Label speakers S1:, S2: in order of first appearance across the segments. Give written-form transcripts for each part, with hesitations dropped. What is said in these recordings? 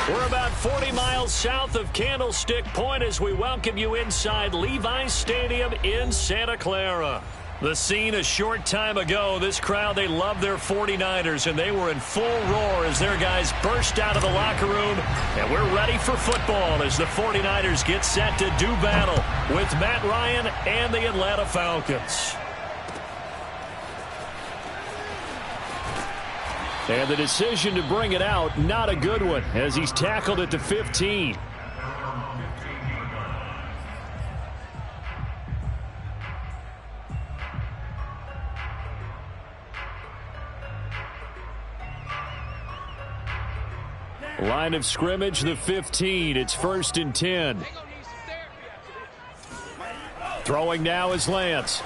S1: We're about 40 miles south of Candlestick Point as we welcome you inside Levi's Stadium in Santa Clara. The scene a short time ago, this crowd, they love their 49ers, and they were in full roar as their guys burst out of the locker room. And we're ready for football as the 49ers get set to do battle with Matt Ryan and the Atlanta Falcons. And the decision to bring it out, not a good one, as he's tackled at the 15. Line of scrimmage, the 15. It's 1st and 10. Throwing now is Lance.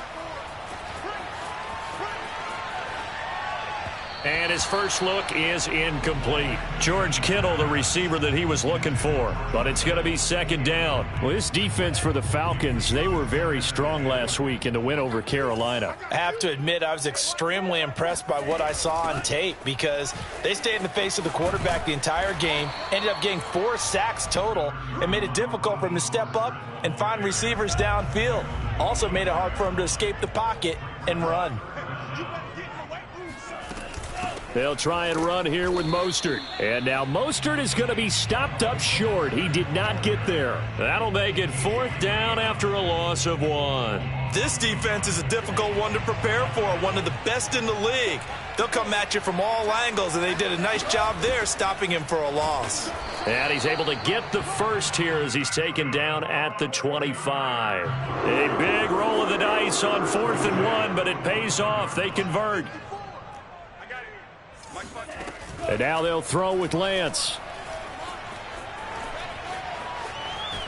S1: And his first look is incomplete. George Kittle, the receiver that he was looking for. But it's going to be 2nd down. Well, this defense for the Falcons, they were very strong last week in the win over Carolina.
S2: I have to admit, I was extremely impressed by what I saw on tape because they stayed in the face of the quarterback the entire game, ended up getting 4 sacks total, and made it difficult for him to step up and find receivers downfield. Also made it hard for him to escape the pocket and run.
S1: They'll try and run here with Mostert. And now Mostert is going to be stopped up short. He did not get there. That'll make it 4th down after a loss of 1.
S2: This defense is a difficult one to prepare for, one of the best in the league. They'll come at you from all angles, and they did a nice job there stopping him for a loss.
S1: And he's able to get the first here as he's taken down at the 25. A big roll of the dice on 4th and 1, but it pays off. They convert. And now they'll throw with Lance.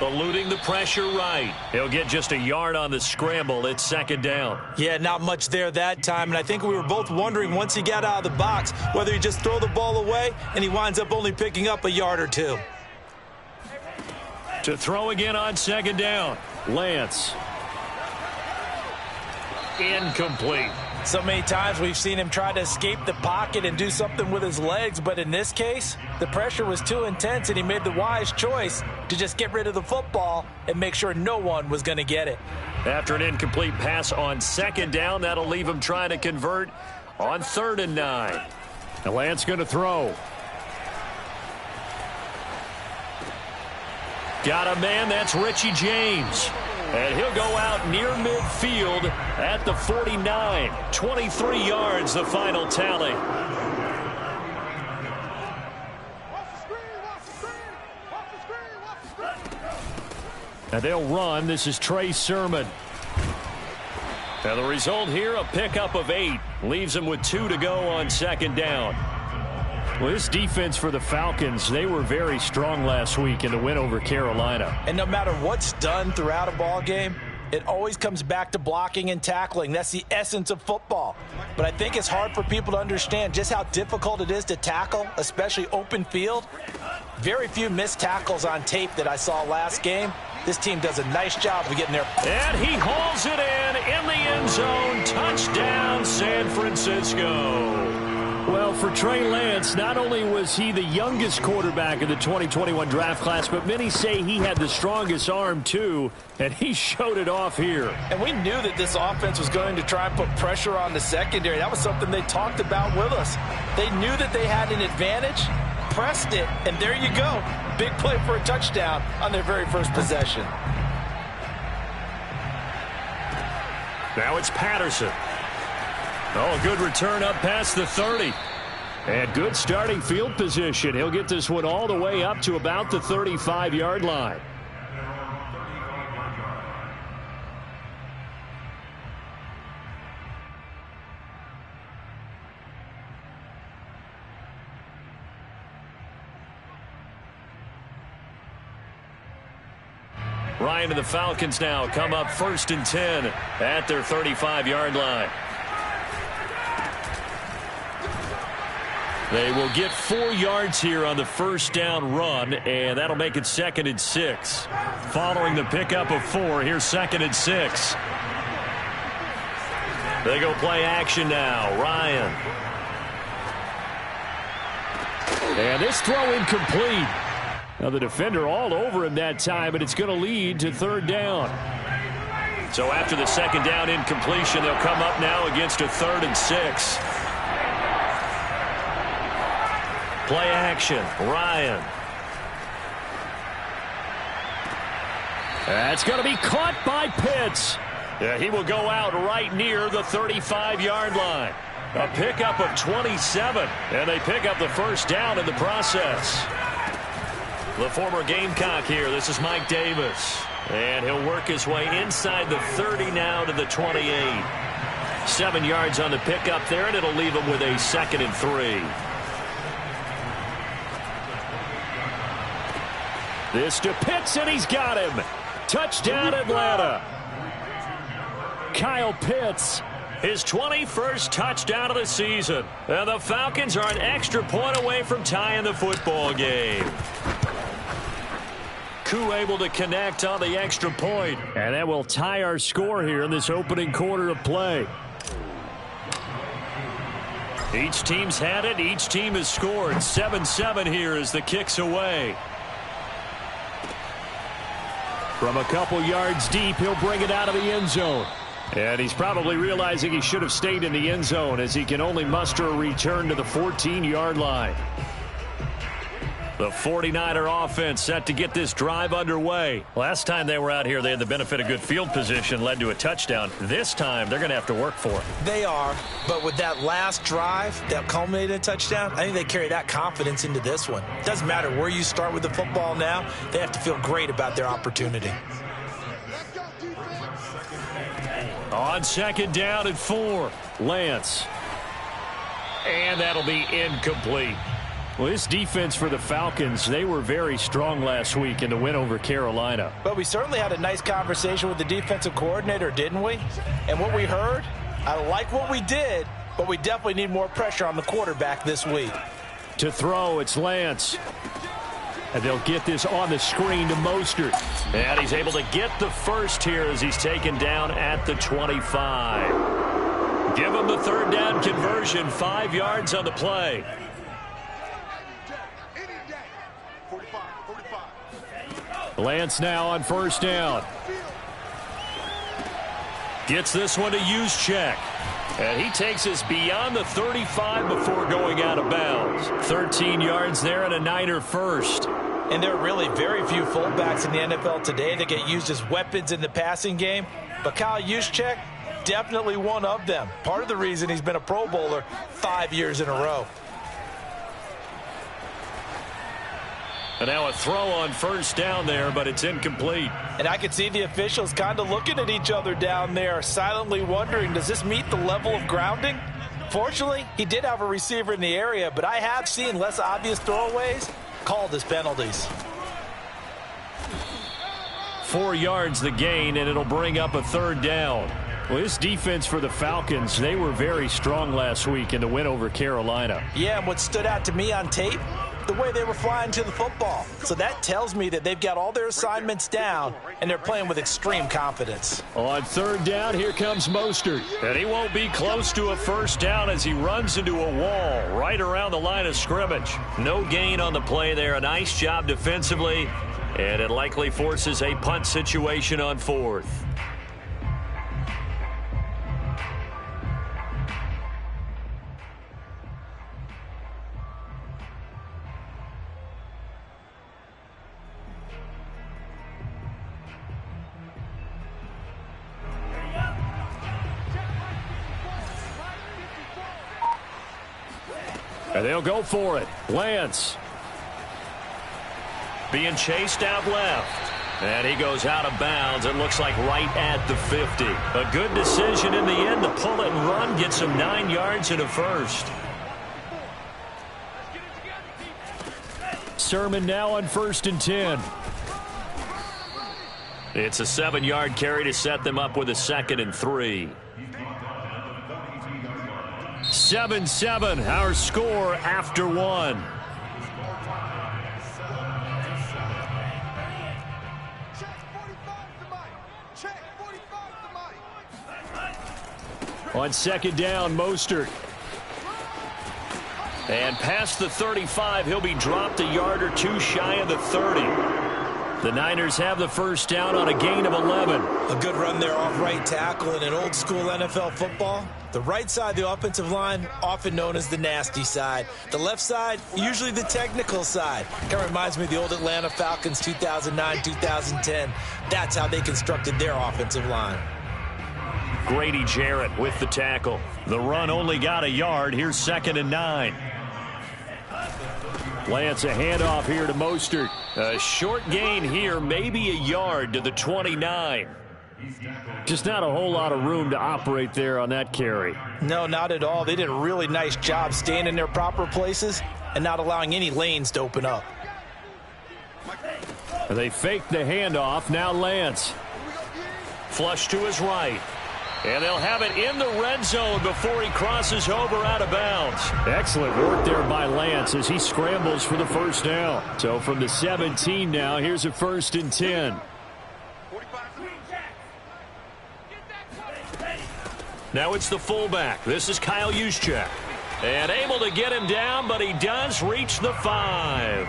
S1: Eluding the pressure right. He'll get just a yard on the scramble. It's 2nd down.
S2: Yeah, not much there that time. And I think we were both wondering once he got out of the box whether he just throw the ball away and he winds up only picking up a yard or 2.
S1: To throw again on 2nd down. Lance. Incomplete.
S2: So many times we've seen him try to escape the pocket and do something with his legs, but in this case, the pressure was too intense and he made the wise choice to just get rid of the football and make sure no one was going to get it.
S1: After an incomplete pass on 2nd down, that'll leave him trying to convert on 3rd and 9. And Lance going to throw. Got a man, that's Richie James. And he'll go out near midfield at the 49. 23 yards, the final tally. And they'll run. This is Trey Sermon. And the result here, a pickup of 8. Leaves him with 2 to go on 2nd down. Well, this defense for the Falcons, they were very strong last week in the win over Carolina.
S2: And no matter what's done throughout a ball game, it always comes back to blocking and tackling. That's the essence of football. But I think it's hard for people to understand just how difficult it is to tackle, especially open field. Very few missed tackles on tape that I saw last game. This team does a nice job of getting there.
S1: And he hauls it in the end zone. Touchdown, San Francisco. Well, for Trey Lance, not only was he the youngest quarterback in the 2021 draft class, but many say he had the strongest arm, too, and he showed it off here.
S2: And we knew that this offense was going to try and put pressure on the secondary. That was something they talked about with us. They knew that they had an advantage, pressed it, and there you go. Big play for a touchdown on their very first possession.
S1: Now it's Patterson. Oh, good return up past the 30. And good starting field position. He'll get this one all the way up to about the 35-yard line. Ryan and the Falcons now come up 1st and 10 at their 35-yard line. They will get 4 yards here on the 1st down run, and that'll make it 2nd and 6. Following the pickup of 4, here's 2nd and 6. They go play action now. Ryan. And this throw incomplete. Now the defender all over him that time, but it's going to lead to third down. So after the second down incompletion, they'll come up now against a 3rd and 6. Play action, Ryan. That's going to be caught by Pitts. Yeah, he will go out right near the 35-yard line. A pickup of 27, and they pick up the first down in the process. The former Gamecock here. This is Mike Davis. And he'll work his way inside the 30 now to the 28. 7 yards on the pickup there, and it'll leave him with a 2nd and 3. This to Pitts, and he's got him. Touchdown, Atlanta. Kyle Pitts, his 21st touchdown of the season. And the Falcons are an extra point away from tying the football game. Koo able to connect on the extra point. And that will tie our score here in this opening quarter of play. Each team's had it. Each team has scored. 7-7 here as the kick's away. From a couple yards deep, he'll bring it out of the end zone. And he's probably realizing he should have stayed in the end zone as he can only muster a return to the 14-yard line. The 49er offense set to get this drive underway. Last time they were out here, they had the benefit of good field position, led to a touchdown. This time, they're going to have to work for it.
S2: They are, but with that last drive that culminated in a touchdown, I think they carry that confidence into this one. It doesn't matter where you start with the football now. They have to feel great about their opportunity.
S1: On 2nd down and 4, Lance. And that'll be incomplete. Well, this defense for the Falcons, they were very strong last week in the win over Carolina.
S2: But we certainly had a nice conversation with the defensive coordinator, didn't we? And what we heard, I like what we did, but we definitely need more pressure on the quarterback this week.
S1: To throw, it's Lance. And they'll get this on the screen to Mostert. And he's able to get the first here as he's taken down at the 25. Give him the 3rd down conversion, 5 yards on the play. Lance now on 1st down. Gets this one to Juszczyk. And he takes us beyond the 35 before going out of bounds. 13 yards there and a Niner first.
S2: And there are really very few fullbacks in the NFL today that get used as weapons in the passing game. But Kyle Juszczyk, definitely one of them. Part of the reason he's been a Pro Bowler 5 years in a row.
S1: And now a throw on 1st down there, but it's incomplete.
S2: And I could see the officials kind of looking at each other down there, silently wondering, does this meet the level of grounding? Fortunately, he did have a receiver in the area, but I have seen less obvious throwaways called as penalties.
S1: 4 yards the gain, and it'll bring up a 3rd down. Well, this defense for the Falcons, they were very strong last week in the win over Carolina.
S2: Yeah, and what stood out to me on tape, the way they were flying to the football. So that tells me that they've got all their assignments down, and they're playing with extreme confidence.
S1: On 3rd down, here comes Mostert. And he won't be close to a 1st down as he runs into a wall right around the line of scrimmage. No gain on the play there. A nice job defensively, and it likely forces a punt situation on 4th. And they'll go for it. Lance. Being chased out left. And he goes out of bounds. It looks like right at the 50. A good decision in the end to pull it and run. Gets him 9 yards and a first. Sermon now on 1st and 10. It's a 7-yard carry to set them up with a 2nd and 3. 7-7, our score after 1. On 2nd down, Mostert. And past the 35, he'll be dropped a yard or two shy of the 30. The Niners have the first down on a gain of 11.
S2: A good run there off right tackle in an old school NFL football. The right side of the offensive line, often known as the nasty side. The left side, usually the technical side. Kind of reminds me of the old Atlanta Falcons 2009-2010. That's how they constructed their offensive line.
S1: Grady Jarrett with the tackle. The run only got a yard. Here's 2nd and 9. Lance, a handoff here to Mostert. A short gain here, maybe a yard to the 29. Just not a whole lot of room to operate there on that carry.
S2: No, not at all. They did a really nice job staying in their proper places and not allowing any lanes to open up.
S1: They faked the handoff. Now Lance. Flush to his right. And they'll have it in the red zone before he crosses over out of bounds. Excellent work there by Lance as he scrambles for the first down. So from the 17 now, here's a 1st and 10. Now it's the fullback. This is Kyle Juszczyk. And able to get him down, but he does reach the 5.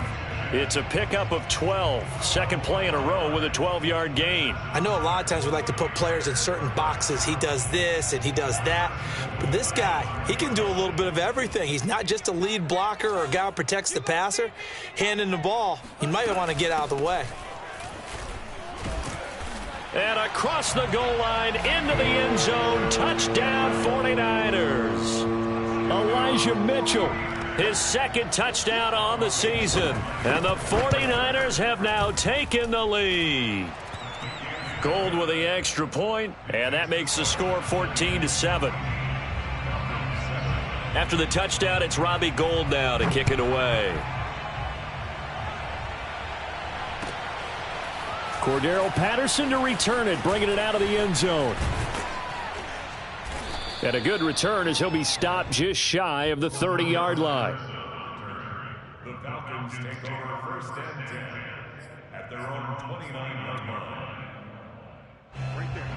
S1: It's a pickup of 12. Second play in a row with a 12-yard gain.
S2: I know a lot of times we like to put players in certain boxes. He does this and he does that. But this guy, he can do a little bit of everything. He's not just a lead blocker or a guy who protects the passer. Handing the ball, he might want to get out of the way.
S1: And across the goal line into the end zone. Touchdown 49ers. Elijah Mitchell. His 2nd touchdown on the season. And the 49ers have now taken the lead. Gold with the extra point, and that makes the score 14-7. After the touchdown, it's Robbie Gould now to kick it away. Cordero Patterson to return it, bringing it out of the end zone. And a good return as he'll be stopped just shy of the 30-yard line.
S3: The Falcons take over 1st and 10 at their own 29-yard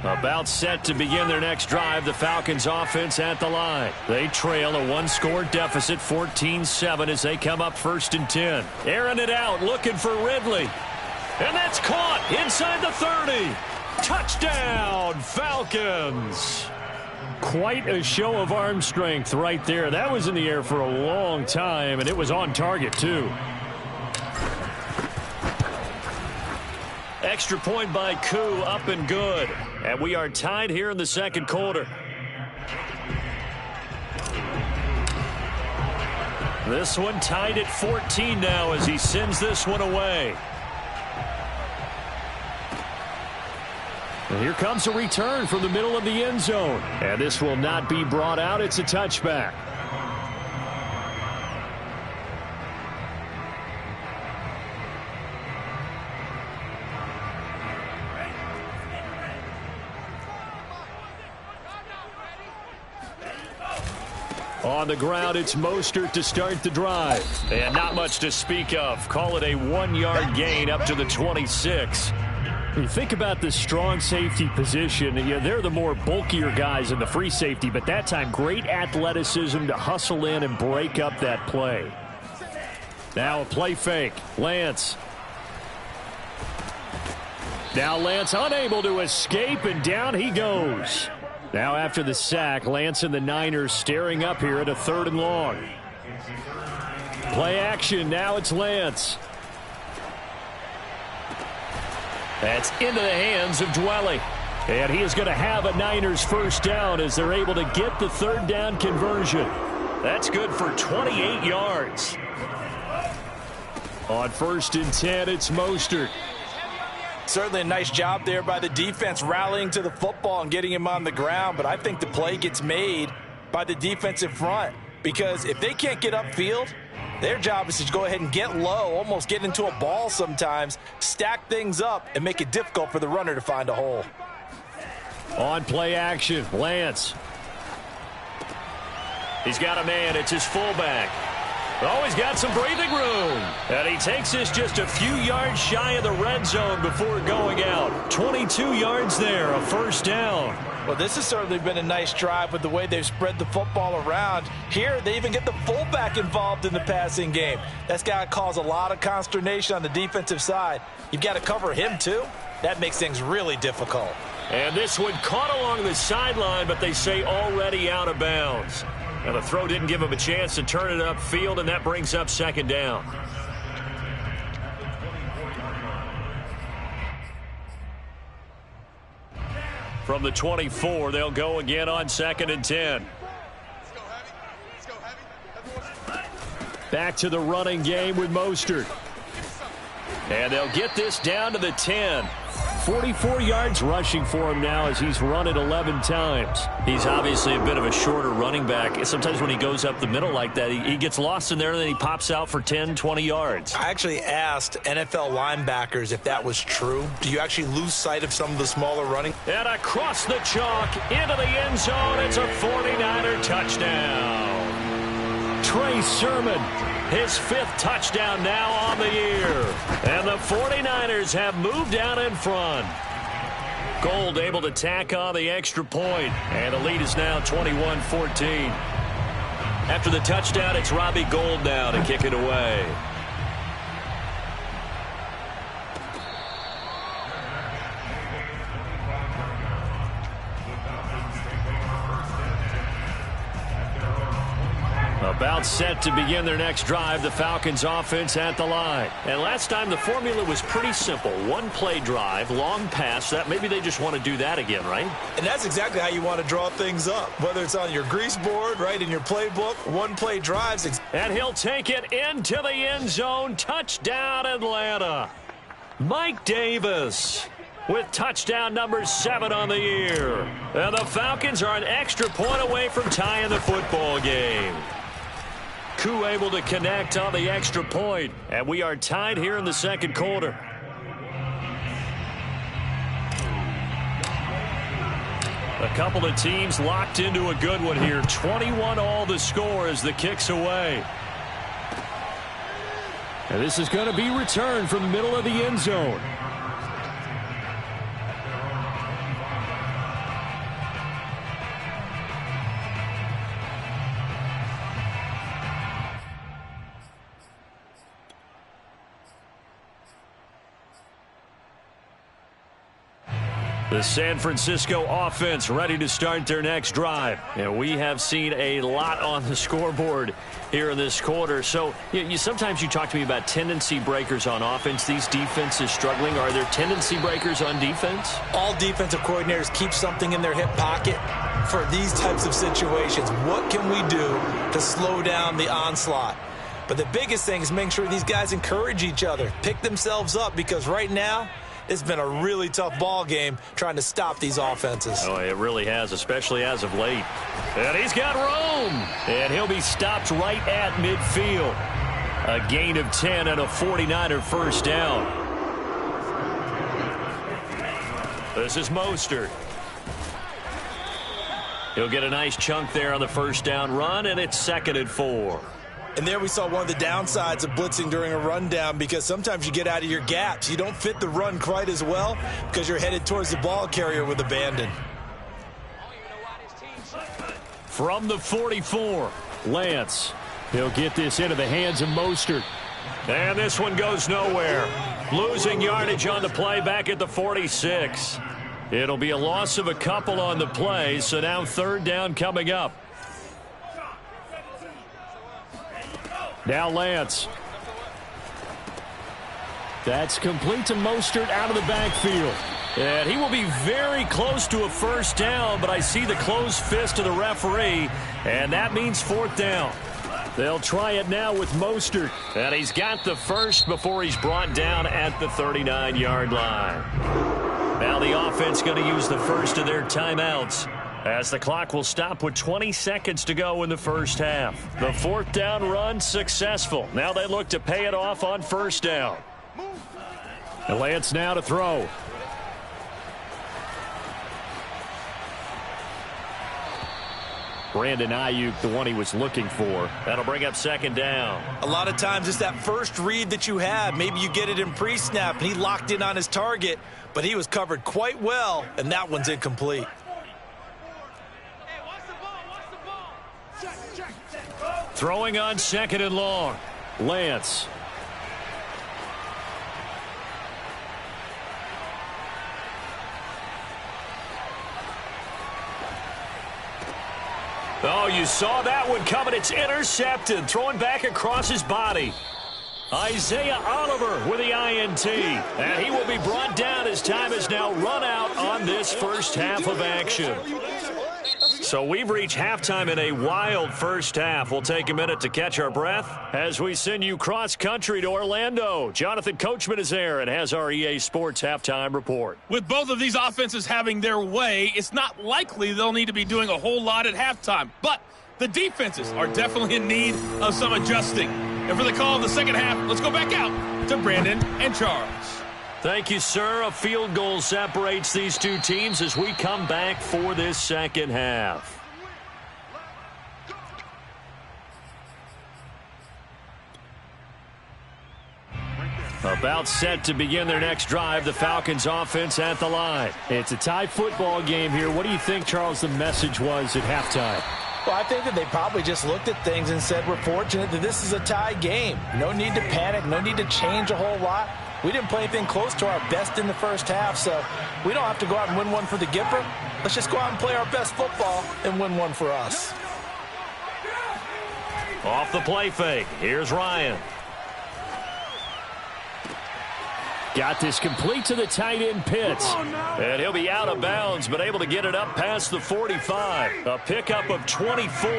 S3: line.
S1: About set to begin their next drive, the Falcons offense at the line. They trail a one-score deficit, 14-7, as they come up 1st and 10. Airing it out, looking for Ridley. And that's caught inside the 30. Touchdown, Falcons. Quite a show of arm strength right there. That was in the air for a long time, and it was on target, too. Extra point by Koo, up and good. And we are tied here in the 2nd quarter. This one tied at 14 now as he sends this one away. And here comes a return from the middle of the end zone. And this will not be brought out. It's a touchback. On the ground, it's Mostert to start the drive. And not much to speak of. Call it a 1-yard gain up to the 26. You think about the strong safety position, they're the more bulkier guys in the free safety, but that time great athleticism to hustle in and break up that play. Now a play fake. Lance. Now Lance unable to escape, and down he goes. Now after the sack, Lance and the Niners staring up here at a 3rd and long. Play action. Now it's Lance. That's into the hands of Dwelly. And he is going to have a Niners first down as they're able to get the 3rd down conversion. That's good for 28 yards. On 1st and 10, it's Mostert.
S2: Certainly a nice job there by the defense rallying to the football and getting him on the ground. But I think the play gets made by the defensive front. Because if they can't get upfield, their job is to go ahead and get low, almost get into a ball sometimes, stack things up, and make it difficult for the runner to find a hole.
S1: On play action, Lance. He's got a man. It's his fullback. Oh, he's got some breathing room. And he takes this just a few yards shy of the red zone before going out. 22 yards there, a first down.
S2: Well, this has certainly been a nice drive with the way they've spread the football around. Here, they even get the fullback involved in the passing game. That's got to cause a lot of consternation on the defensive side. You've got to cover him, too. That makes things really difficult.
S1: And this one caught along the sideline, but they say already out of bounds. Now, the throw didn't give him a chance to turn it upfield, and that brings up second down. From the 24, they'll go again on 2nd and 10. Back to the running game with Mostert. And they'll get this down to the 10. 44 yards rushing for him now as he's run it 11 times. He's obviously a bit of a shorter running back. Sometimes when he goes up the middle like that, he gets lost in there and then he pops out for 10, 20 yards.
S2: I actually asked NFL linebackers if that was true. Do you actually lose sight of some of the smaller running?
S1: And across the chalk into the end zone, it's a 49er touchdown. Trey Sermon, his 5th touchdown now on the year. And the 49ers have moved out in front. Gold able to tack on the extra point. And the lead is now 21-14. After the touchdown, it's Robbie Gould now to kick it away. About set to begin their next drive, the Falcons offense at the line. And last time the formula was pretty simple. One play drive, long pass. That maybe they just want to do that again, right?
S2: And that's exactly how you want to draw things up. Whether it's on your grease board, right, in your playbook, one play drives.
S1: And he'll take it into the end zone. Touchdown, Atlanta. Mike Davis with touchdown number 7 on the year. And the Falcons are an extra point away from tying the football game. Koo able to connect on the extra point, and we are tied here in the second quarter. A couple of teams locked into a good one here. 21 all the score as the kick's away. And this is going to be returned from the middle of the end zone. The San Francisco offense ready to start their next drive. And we have seen a lot on the scoreboard here in this quarter. So sometimes you talk to me about tendency breakers on offense. These defenses struggling. Are there tendency breakers on defense?
S2: All defensive coordinators keep something in their hip pocket for these types of situations. What can we do to slow down the onslaught? But the biggest thing is making sure these guys encourage each other, pick themselves up, because right now, it's been a really tough ball game trying to stop these offenses.
S1: Oh, it really has, especially as of late. And he's got room. And he'll be stopped right at midfield. A gain of 10 and a 49er first down. This is Mostert. He'll get a nice chunk there on the first down run, and it's 2nd and 4.
S2: And there we saw one of the downsides of blitzing during a rundown, because sometimes you get out of your gaps. You don't fit the run quite as well because you're headed towards the ball carrier with abandon.
S1: From the 44, Lance. He'll get this into the hands of Mostert. And this one goes nowhere. Losing yardage on the play back at the 46. It'll be a loss of a couple on the play, so now 3rd down coming up. Now Lance. That's complete to Mostert out of the backfield. And he will be very close to a first down, but I see the closed fist of the referee, and that means 4th down. They'll try it now with Mostert, and he's got the first before he's brought down at the 39-yard line. Now the offense going to use the first of their timeouts, as the clock will stop with 20 seconds to go in the first half. The 4th down run successful. Now they look to pay it off on first down. And Lance now to throw. Brandon Ayuk, the one he was looking for. That'll bring up second down.
S2: A lot of times it's that first read that you have. Maybe you get it in pre-snap, and he locked in on his target, but he was covered quite well, and that one's incomplete.
S1: Throwing on second and long. Lance. Oh, you saw that one coming. It's intercepted. Throwing back across his body. Isaiah Oliver with the INT. And he will be brought down as time has now run out on this first half of action. So we've reached halftime in a wild first half. We'll take a minute to catch our breath as we send you cross-country to Orlando. Jonathan Coachman is there and has our EA Sports halftime report.
S4: With both of these offenses having their way, it's not likely they'll need to be doing a whole lot at halftime. But the defenses are definitely in need of some adjusting. And for the call of the second half, let's go back out to Brandon and Charles.
S1: Thank you, sir. A field goal separates these two teams as we come back for this second half. About set to begin their next drive, the Falcons offense at the line. It's a tie football game here. What do you think, Charles, the message was at halftime?
S2: Well, I think that they probably just looked at things and said, we're fortunate that this is a tie game. No need to panic, no need to change a whole lot. We didn't play anything close to our best in the first half, so we don't have to go out and win one for the Gipper. Let's just go out and play our best football and win one for us.
S1: Off the play fake. Here's Ryan. Got this complete to the tight end Pitts. And he'll be out of bounds, but able to get it up past the 45. A pickup of 24,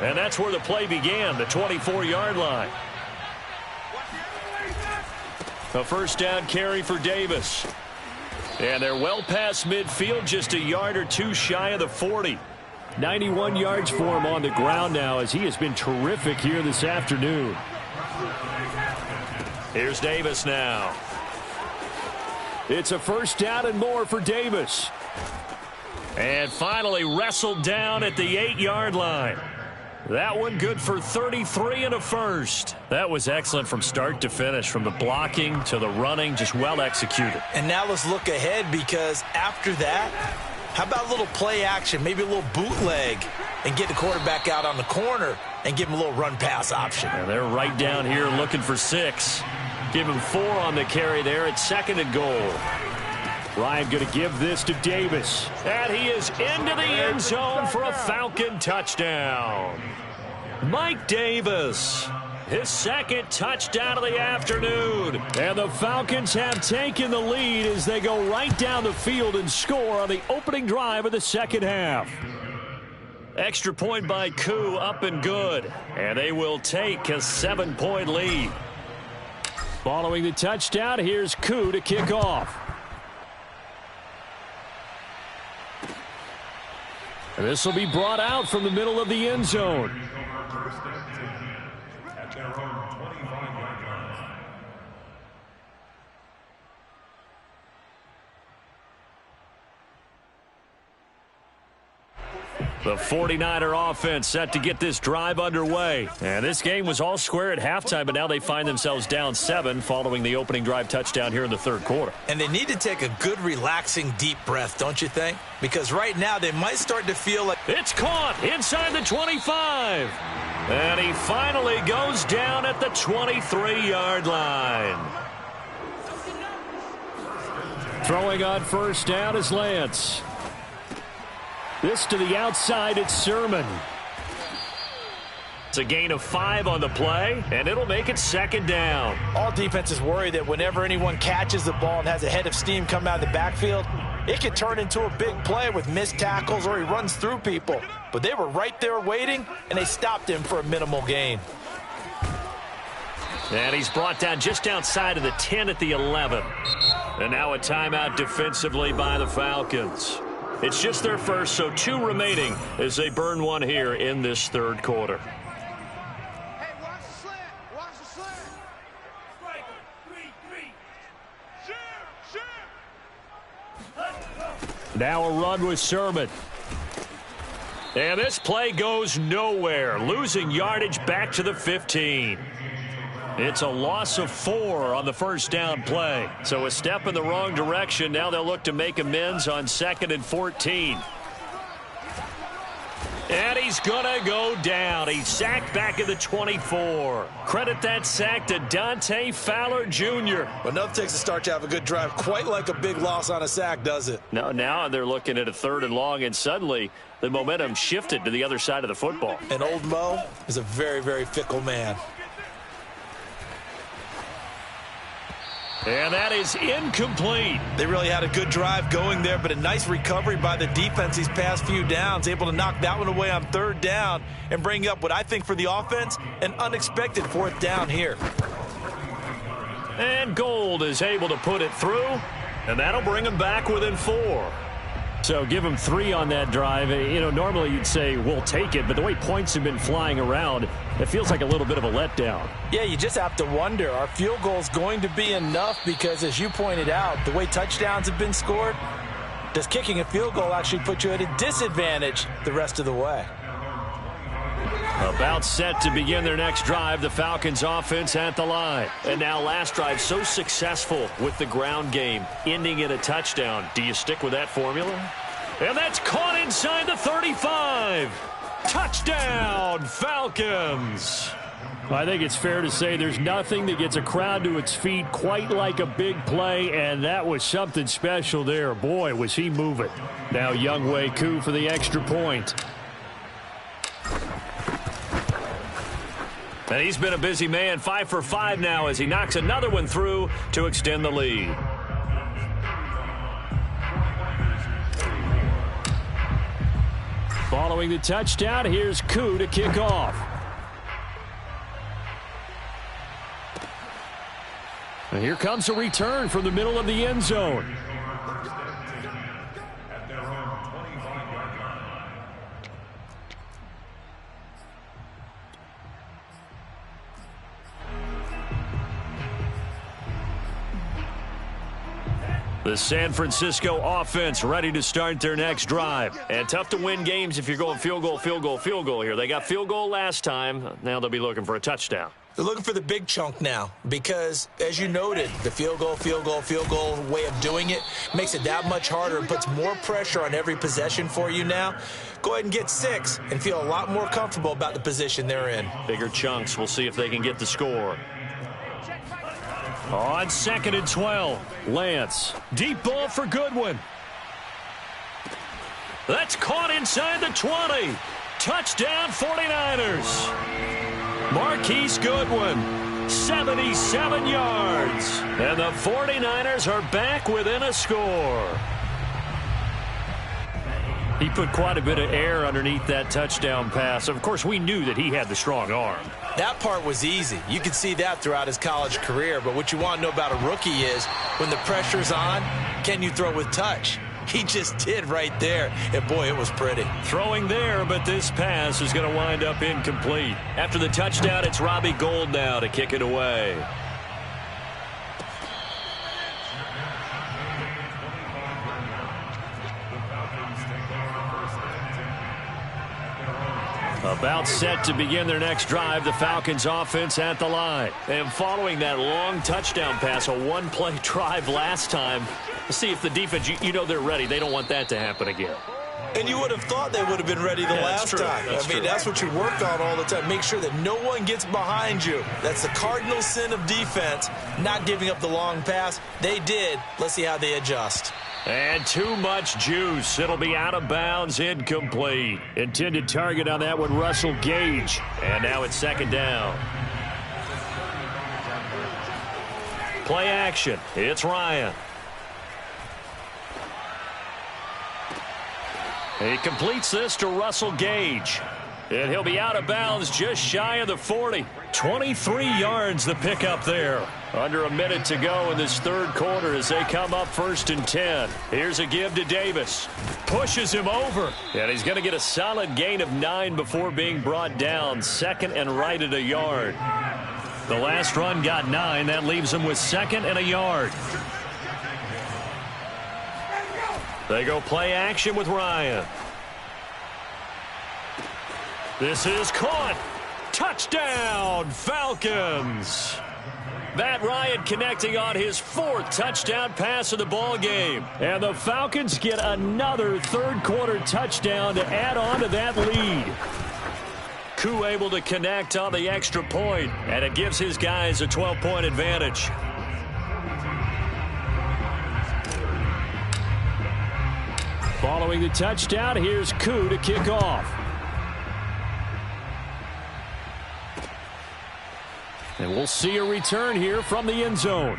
S1: and that's where the play began, the 24-yard line. A first down carry for Davis. And they're well past midfield, just a yard or two shy of the 40. 91 yards for him on the ground now as he has been terrific here this afternoon. Here's Davis now. It's a first down and more for Davis. And finally wrestled down at the 8-yard line. That one good for 33 and a first. That was excellent from start to finish, from the blocking to the running, just well executed.
S2: And now let's look ahead, because after that, how about a little play action, maybe a little bootleg, and get the quarterback out on the corner and give him a little run pass option.
S1: And they're right down here looking for 6. Give him 4 on the carry there at second and goal. Ryan going to give this to Davis. And he is into the end zone for a Falcon touchdown. Mike Davis, his second touchdown of the afternoon. And the Falcons have taken the lead as they go right down the field and score on the opening drive of the second half. Extra point by Koo, up and good. And they will take a 7-point lead. Following the touchdown, here's Koo to kick off. And this will be brought out from the middle of the end zone. The 49er offense set to get this drive underway. And this game was all square at halftime, but now they find themselves down 7 following the opening drive touchdown here in the third quarter.
S2: And they need to take a good, relaxing, deep breath, don't you think? Because right now they might start to feel like...
S1: It's caught inside the 25. And he finally goes down at the 23-yard line. Throwing on first down is Lance. This to the outside, it's Sermon. It's a gain of 5 on the play, and it'll make it second down.
S2: All defenses worry that whenever anyone catches the ball and has a head of steam come out of the backfield, it could turn into a big play with missed tackles or he runs through people. But they were right there waiting, and they stopped him for a minimal gain.
S1: And he's brought down just outside of the 10 at the 11. And now a timeout defensively by the Falcons. It's just their first, so 2 remaining as they burn one here in this third quarter.
S5: Hey, watch the slant. Watch the slant. Strike 3-3.
S1: Now a run with Sermon. And this play goes nowhere, losing yardage back to the 15. It's a loss of 4 on the first down play. So a step in the wrong direction. Now they'll look to make amends on 2nd and 14. And he's going to go down. He's sacked back at the 24. Credit that sack to Dante Fowler Jr.
S2: Enough takes to start to have a good drive. Quite like a big loss on a sack, does it?
S1: Now they're looking at a 3rd and long, and suddenly the momentum shifted to the other side of the football.
S2: And old Mo is a very, very fickle man.
S1: And that is incomplete.
S2: They really had a good drive going there, but a nice recovery by the defense these past few downs, able to knock that one away on 3rd down and bring up what I think for the offense, an unexpected 4th down here.
S1: And Gold is able to put it through, and that'll bring him back within 4. So give him 3 on that drive. You know, normally you'd say we'll take it, but the way points have been flying around, it feels like a little bit of a letdown.
S2: Yeah, you just have to wonder, are field goals going to be enough? Because as you pointed out, the way touchdowns have been scored, does kicking a field goal actually put you at a disadvantage the rest of the way?
S1: About set to begin their next drive, the Falcons offense at the line. And now last drive so successful with the ground game, ending in a touchdown. Do you stick with that formula? And that's caught inside the 35. Touchdown, Falcons. I think it's fair to say there's nothing that gets a crowd to its feet quite like a big play, and that was something special there. Boy, was he moving. Now Younghoe Koo for the extra point. And he's been a busy man, 5 for 5 now as he knocks another one through to extend the lead. Following the touchdown, here's Koo to kick off. And here comes a return from the middle of the end zone. The San Francisco offense ready to start their next drive. And tough to win games if you're going field goal, field goal, field goal here. They got field goal last time. Now they'll be looking for a touchdown.
S2: They're looking for the big chunk now because, as you noted, the field goal way of doing it makes it that much harder and puts more pressure on every possession for you now. Go ahead and get 6 and feel a lot more comfortable about the position they're in.
S1: Bigger chunks. We'll see if they can get the score. On 2nd and 12, Lance. Deep ball for Goodwin. That's caught inside the 20. Touchdown 49ers. Marquise Goodwin, 77 yards. And the 49ers are back within a score. He put quite a bit of air underneath that touchdown pass. Of course, we knew that he had the strong arm.
S2: That part was easy. You could see that throughout his college career. But what you want to know about a rookie is when the pressure's on, can you throw with touch? He just did right there. And, boy, it was pretty.
S1: Throwing there, but this pass is going to wind up incomplete. After the touchdown, it's Robbie Gould now to kick it away. About set to begin their next drive, the Falcons offense at the line. And following that long touchdown pass, a one-play drive last time, see if the defense, you know they're ready. They don't want that to happen again.
S2: And you would have thought they would have been ready the last time. That's what you work on all the time. Make sure that no one gets behind you. That's the cardinal sin of defense, not giving up the long pass. They did. Let's see how they adjust.
S1: And too much juice. It'll be out of bounds, incomplete. Intended target on that one, Russell Gage. And now it's 2nd down. Play action. It's Ryan. He completes this to Russell Gage. And he'll be out of bounds just shy of the 40. 23 yards the pickup there. Under a minute to go in this third quarter as they come up 1st and 10. Here's a give to Davis. Pushes him over. And he's going to get a solid gain of 9 before being brought down. 2nd and right at a yard. The last run got 9. That leaves him with 2nd and a yard. They go play action with Ryan. This is caught. Touchdown, Falcons. Matt Ryan connecting on his 4th touchdown pass of the ball game. And the Falcons get another third-quarter touchdown to add on to that lead. Koo able to connect on the extra point, and it gives his guys a 12-point advantage. Following the touchdown, here's Koo to kick off. And we'll see a return here from the end zone.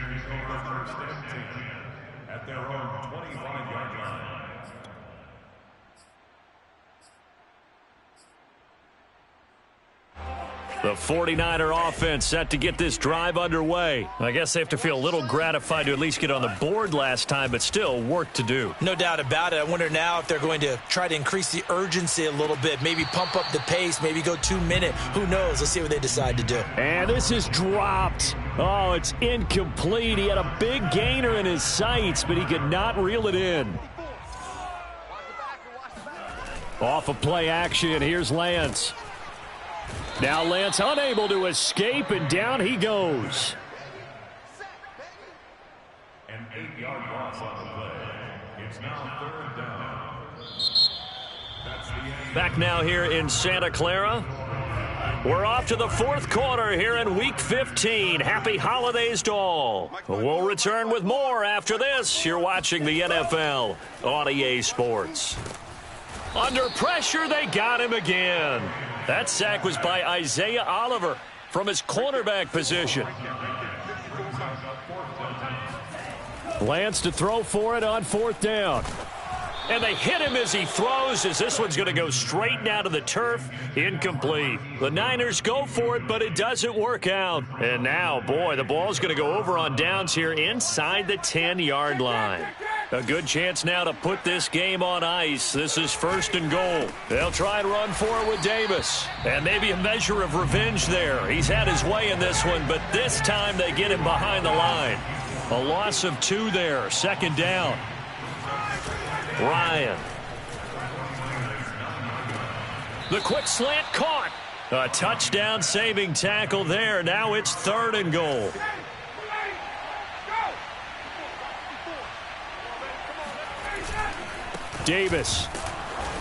S3: At their own 25-yard line.
S1: The 49er offense set to get this drive underway. I guess they have to feel a little gratified to at least get on the board last time, but still work to do.
S2: No doubt about it. I wonder now if they're going to try to increase the urgency a little bit, maybe pump up the pace, maybe go 2 minute. Who knows? Let's see what they decide to do.
S1: And this is dropped. Oh, it's incomplete. He had a big gainer in his sights, but he could not reel it in. Off of play action, here's Lance. Now Lance unable to escape, and down he goes.
S3: An 8-yard loss on the play. It's now 3rd down. That's the end.
S1: Back now here in Santa Clara. We're off to the 4th quarter here in Week 15. Happy holidays to all. We'll return with more after this. You're watching the NFL on EA Sports. Under pressure, they got him again. That sack was by Isaiah Oliver from his cornerback position. Lance to throw for it on 4th down. And they hit him as he throws, as this one's going to go straight down to the turf. Incomplete. The Niners go for it, but it doesn't work out. And now, boy, the ball's going to go over on downs here inside the 10-yard line. A good chance now to put this game on ice. This is 1st and goal. They'll try and run for it with Davis. And maybe a measure of revenge there. He's had his way in this one, but this time they get him behind the line. A loss of 2 there. 2nd down. Ryan. The quick slant caught. A touchdown saving tackle there. Now it's 3rd and goal. Davis.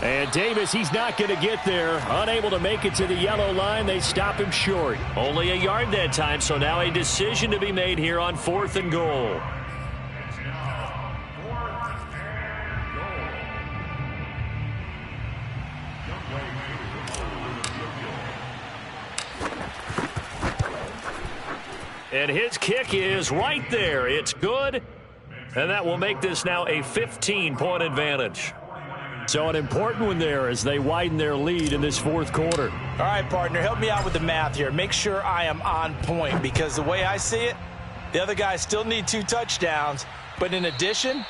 S1: And Davis, he's not going to get there. Unable to make it to the yellow line. They stop him short. Only a yard that time, so now a decision to be made here on 4th and goal. And his kick is right there. It's good. And that will make this now a 15-point advantage. So an important one there as they widen their lead in this 4th quarter.
S2: All right, partner, help me out with the math here. Make sure I am on point, because the way I see it, the other guys still need 2 touchdowns, but in addition,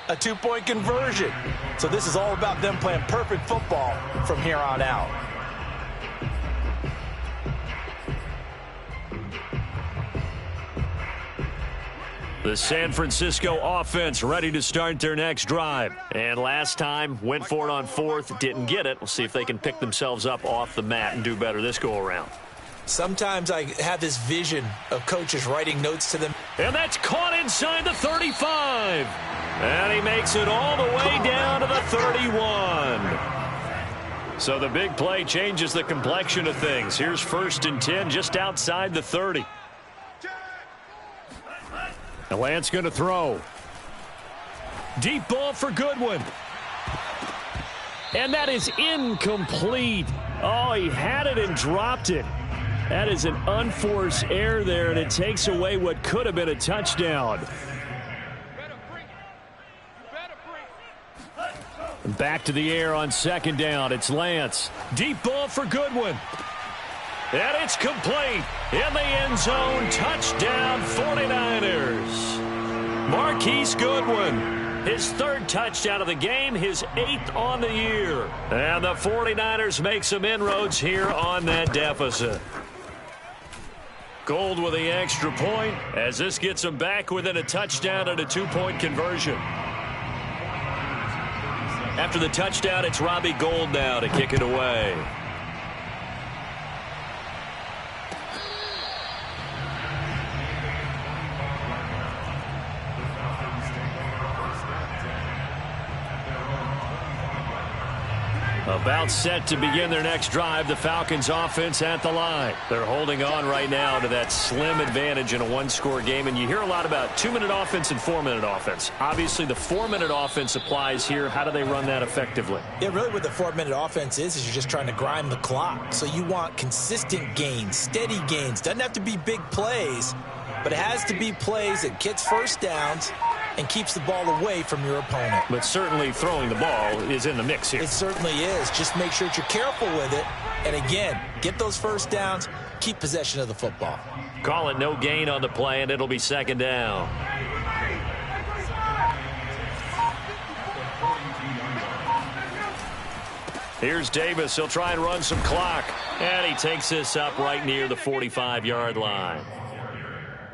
S2: a 2-point conversion. So this is all about them playing perfect football from here on out.
S1: The San Francisco offense ready to start their next drive. And last time, went for it on 4th, didn't get it. We'll see if they can pick themselves up off the mat and do better this go-around.
S2: Sometimes I have this vision of coaches writing notes to them.
S1: And that's caught inside the 35. And he makes it all the way down to the 31. So the big play changes the complexion of things. Here's 1st and 10 just outside the 30. And Lance going to throw. Deep ball for Goodwin. And that is incomplete. Oh, he had it and dropped it. That is an unforced error there, and it takes away what could have been a touchdown. Back to the air on 2nd down. It's Lance. Deep ball for Goodwin. And it's complete. In the end zone. Touchdown 49ers. Marquise Goodwin. His 3rd touchdown of the game. His 8th on the year. And the 49ers make some inroads here on that deficit. Gold with the extra point as this gets them back within a touchdown and a 2-point conversion. After the touchdown, it's Robbie Gould now to kick it away. About set to begin their next drive, the Falcons offense at the line. They're holding on right now to that slim advantage in a one-score game, and you hear a lot about 2-minute offense and 4-minute offense. Obviously, the 4-minute offense applies here. How do they run that effectively?
S2: Yeah, really what the 4-minute offense is you're just trying to grind the clock. So you want consistent gains, steady gains. Doesn't have to be big plays, but it has to be plays that gets first downs and keeps the ball away from your opponent.
S1: But certainly throwing the ball is in the mix here.
S2: It certainly is. Just make sure that you're careful with it. And again, get those first downs, keep possession of the football.
S1: Call it no gain on the play, and it'll be second down. Here's Davis. He'll try and run some clock. And he takes this up right near the 45-yard line.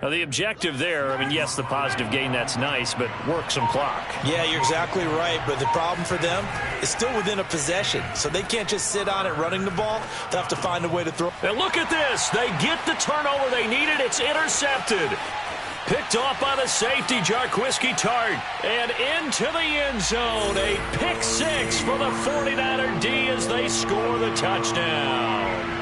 S1: Now, the objective there, I mean, yes, the positive gain, that's nice, but work some clock.
S2: Yeah, you're exactly right, but the problem for them is still within a possession, so they can't just sit on it running the ball. They'll have to find a way to throw.
S1: And look at this. They get the turnover they needed. It's intercepted. Picked off by the safety, Jarquiski Tart. And into the end zone. A pick six for the 49er D as they score the touchdown.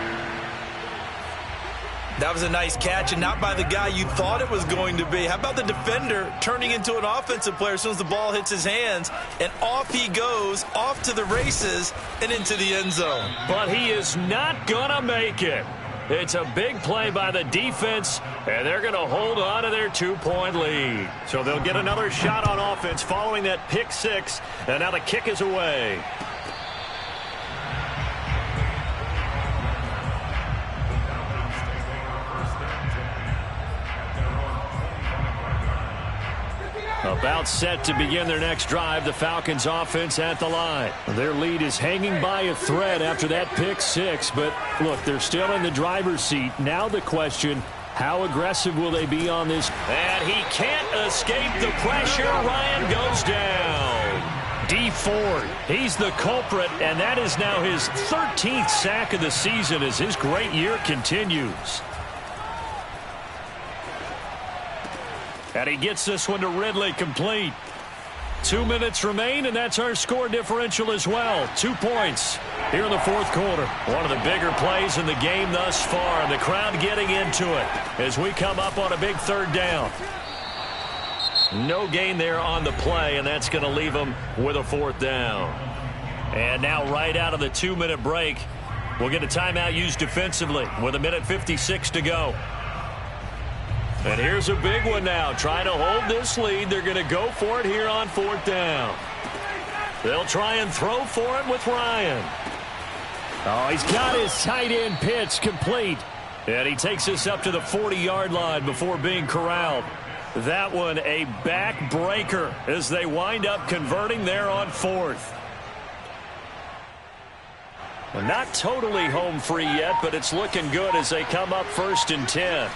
S2: That was a nice catch, and not by the guy you thought it was going to be. How about the defender turning into an offensive player as soon as the ball hits his hands, and off he goes, off to the races, and into the end zone.
S1: But he is not going to make it. It's a big play by the defense, and they're going to hold on to their 2-point lead. So they'll get another shot on offense following that pick six, and now the kick is away. About set to begin their next drive, the Falcons offense at the line. Their lead is hanging by a thread after that pick six, but look, they're still in the driver's seat. Now the question, how aggressive will they be on this? And he can't escape the pressure. Ryan goes down. D Ford, he's the culprit, and that is now his 13th sack of the season as his great year continues. And he gets this one to Ridley, complete. 2 minutes remain, and that's our score differential as well. 2 points here in the fourth quarter. One of the bigger plays in the game thus far, and the crowd getting into it as we come up on a big third down. No gain there on the play, and that's going to leave them with a fourth down. And now right out of the 2-minute break, we'll get a timeout used defensively with 1:56 to go. And here's a big one now. Trying to hold this lead. They're going to go for it here on fourth down. They'll try and throw for it with Ryan. Oh, he's got his tight end pitch complete. And he takes this up to the 40-yard line before being corralled. That one a backbreaker as they wind up converting there on fourth. Well, not totally home free yet, but it's looking good as they come up 1st and 10.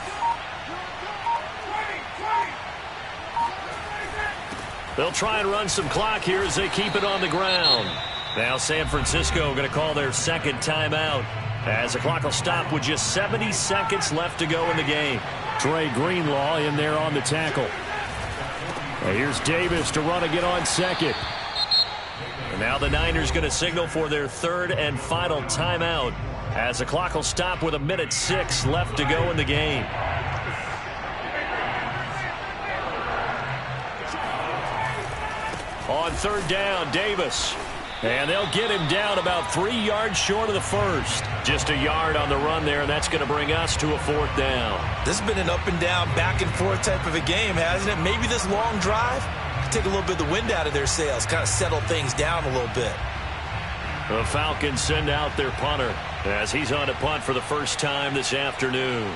S1: They'll try and run some clock here as they keep it on the ground. Now San Francisco going to call their second timeout as the clock will stop with just 70 seconds left to go in the game. Trey Greenlaw in there on the tackle. Now here's Davis to run again on second. And now the Niners going to signal for their third and final timeout as the clock will stop with 1:06 left to go in the game. On third down, Davis. And they'll get him down about 3 yards short of the first. Just a yard on the run there, and that's going to bring us to a fourth down.
S2: This has been an up and down, back and forth type of a game, hasn't it? Maybe this long drive could take a little bit of the wind out of their sails, kind of settle things down a little bit.
S1: The Falcons send out their punter as he's on a punt for the first time this afternoon.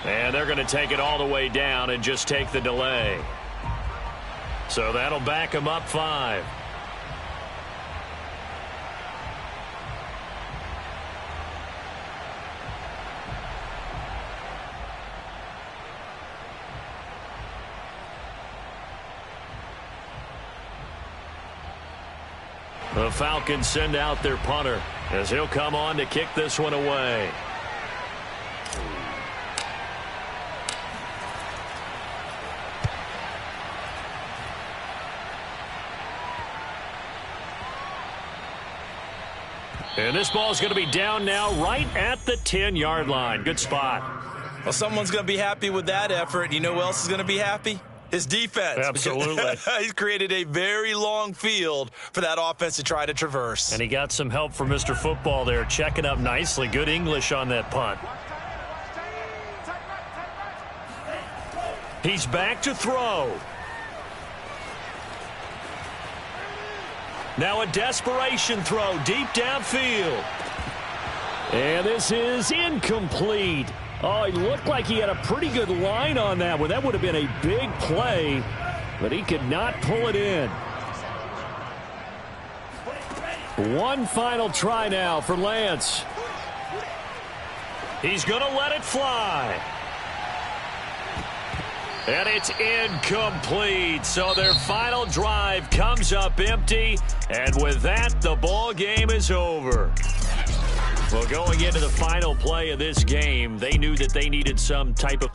S1: And they're going to take it all the way down and just take the delay. So that'll back them up 5. The Falcons send out their punter as he'll come on to kick this one away. And this ball is going to be down now right at the 10-yard line. Good spot.
S2: Well, someone's going to be happy with that effort. You know who else is going to be happy? His defense.
S1: Absolutely.
S2: He's created a very long field for that offense to try to traverse.
S1: And he got some help from Mr. Football there, checking up nicely. Good English on that punt. He's back to throw. Now a desperation throw deep downfield. And this is incomplete. Oh, he looked like he had a pretty good line on that one. That would have been a big play, but he could not pull it in. One final try now for Lance. He's going to let it fly. And it's incomplete. So their final drive comes up empty. And with that, the ball game is over. Well, going into the final play of this game, they knew that they needed some type of